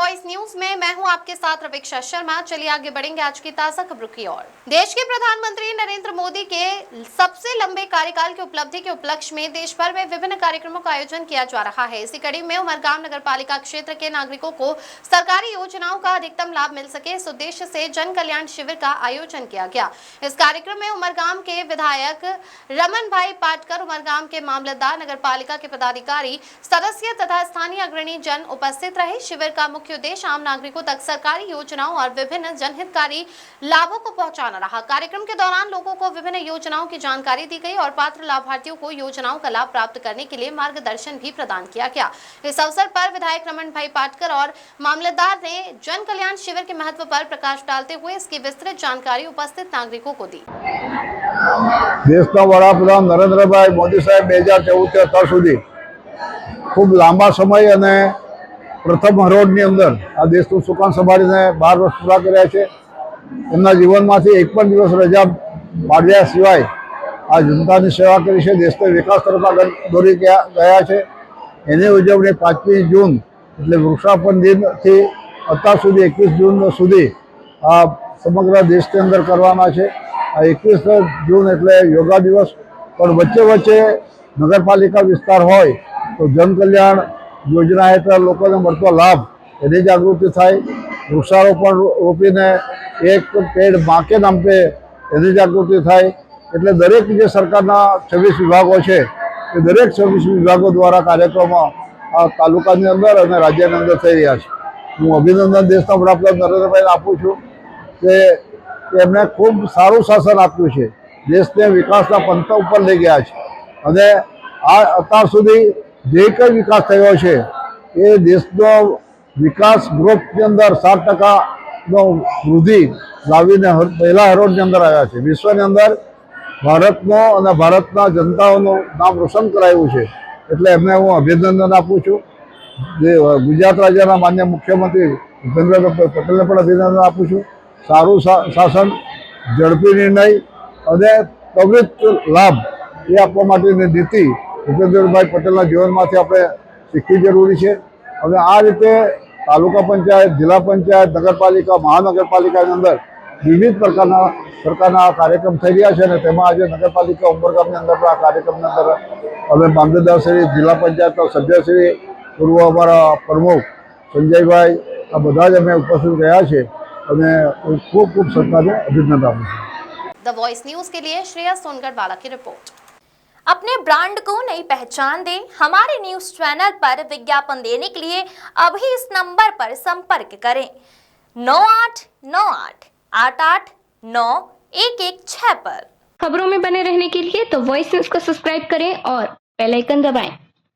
Voice news में मैं हूं आपके साथ रवीक्षा शर्मा। चलिए आगे बढ़ेंगे आज की ताजा खबरों की ओर। देश के प्रधानमंत्री नरेंद्र मोदी के सबसे लंबे कार्यकाल की उपलब्धि के उपलक्ष्य में देश भर में विभिन्न कार्यक्रमों का आयोजन किया जा रहा है। इसी कड़ी में उमरगाम नगरपालिका क्षेत्र के नागरिकों को सरकारी योजनाओं का अधिकतम लाभ मिल सके, इस उद्देश्य से जन कल्याण शिविर का आयोजन किया गया। इस कार्यक्रम में उमरगाम के विधायक रमन भाई पाटकर, उमरगाम के मामलतदार, नगरपालिका के पदाधिकारी, सदस्य तथा स्थानीय अग्रणी जन उपस्थित रहे। शिविर का मुख्य उद्देश्य आम नागरिकों तक सरकारी योजनाओं और विभिन्न जनहितकारी लाभों को पहुंचाना रहा। कार्यक्रम के दौरान लोगों को विभिन्न योजनाओं की जानकारी दी गई और पात्र लाभार्थियों को योजनाओं का लाभ प्राप्त करने के लिए मार्गदर्शन भी प्रदान किया गया। इस अवसर पर विधायक रमन भाई पाटकर और मामलतदार ने जन कल्याण शिविर के महत्व पर प्रकाश डालते हुए इसकी विस्तृत जानकारी उपस्थित नागरिकों को दी। देशना वडाप्रधान नरेंद्रभाई मोदी साहेब 2014 થી અત્યાર સુધી ખૂબ લાંબા સમય અને પ્રથમ હરોળની અંદર આ દેશનું સુકાન સંભાળીને 12 વર્ષ પૂરા કર્યા છે। એમના જીવનમાંથી એક પણ દિવસ રજા પાડ્યા સિવાય આ જનતાની સેવા કરી છે, દેશને વિકાસ તરફ આગળ દોરી ગયા છે। એની ઉજવણી 5મી જૂન એટલે વૃક્ષારોપણ દિનથી અત્યાર સુધી 21 જૂન સુધી આ સમગ્ર દેશની અંદર કરવાના છે। આ 21 જૂન એટલે યોગા દિવસ, પણ વચ્ચે વચ્ચે નગરપાલિકા વિસ્તાર હોય તો જન કલ્યાણ યોજના હેઠળ લોકોને મળતો લાભ એની જાગૃતિ થાય। વૃક્ષારોપણ રોપીને એક પેડ માં કે નામ પે એની જાગૃતિ થાય। એટલે દરેક જે સરકારના 26 વિભાગો છે એ દરેક 26 વિભાગો દ્વારા કાર્યક્રમો આ તાલુકાની અંદર અને રાજ્યની અંદર થઈ રહ્યા છે। હું અભિનંદન દેશના વડાપ્રધાન નરેન્દ્રભાઈને આપું છું કે એમણે ખૂબ સારું શાસન આપ્યું છે, દેશને વિકાસના પંથા ઉપર લઈ ગયા છે અને આ અત્યાર સુધી જે કંઈ વિકાસ થયો છે એ દેશનો વિકાસ ગ્રોથની અંદર 7%નો વૃદ્ધિ લાવીને પહેલા હરોળની અંદર આવ્યા છે। વિશ્વની અંદર ભારતનો અને ભારતના જનતાઓનું નામ રોશન કરાયું છે, એટલે એમને હું અભિનંદન આપું છું। ગુજરાત રાજ્યના માન્ય મુખ્યમંત્રી ભૂપેન્દ્રભાઈ પટેલને પણ અભિનંદન આપું છું। સારું શાસન, ઝડપી નિર્ણય અને ત્વરિત લાભ એ આપવા માટેની નીતિ ભૂપેન્દ્રભાઈ પટેલના જીવનમાંથી આપણે શીખવી જરૂરી છે। અને આ રીતે તાલુકા પંચાયત, જિલ્લા પંચાયત, નગરપાલિકા, મહાનગરપાલિકાની અંદર વિવિધ પ્રકારના સરકારના કાર્યક્રમ થઈ રહ્યા છે અને તેમાં આજે નગરપાલિકા ઉમરગામની અંદર પણ આ કાર્યક્રમની અંદર અમે મામલતદારશ્રી, જિલ્લા પંચાયતના સભ્યશ્રી, પૂર્વ અમારા પ્રમુખ સંજયભાઈ, આ બધા જ અમે ઉપસ્થિત રહ્યા છે અને હું ખૂબ ખૂબ સરકારને અભિનંદન આપું છું। द वॉइस न्यूज के लिए श्रेया सोनगढ़वाला की रिपोर्ट। अपने ब्रांड को नई पहचान दें। हमारे न्यूज चैनल पर विज्ञापन देने के लिए अभी इस नंबर पर संपर्क करें 9898889116 पर। खबरों में बने रहने के लिए तो वॉइस न्यूज को सब्सक्राइब करें और बेल आइकन दबाएं।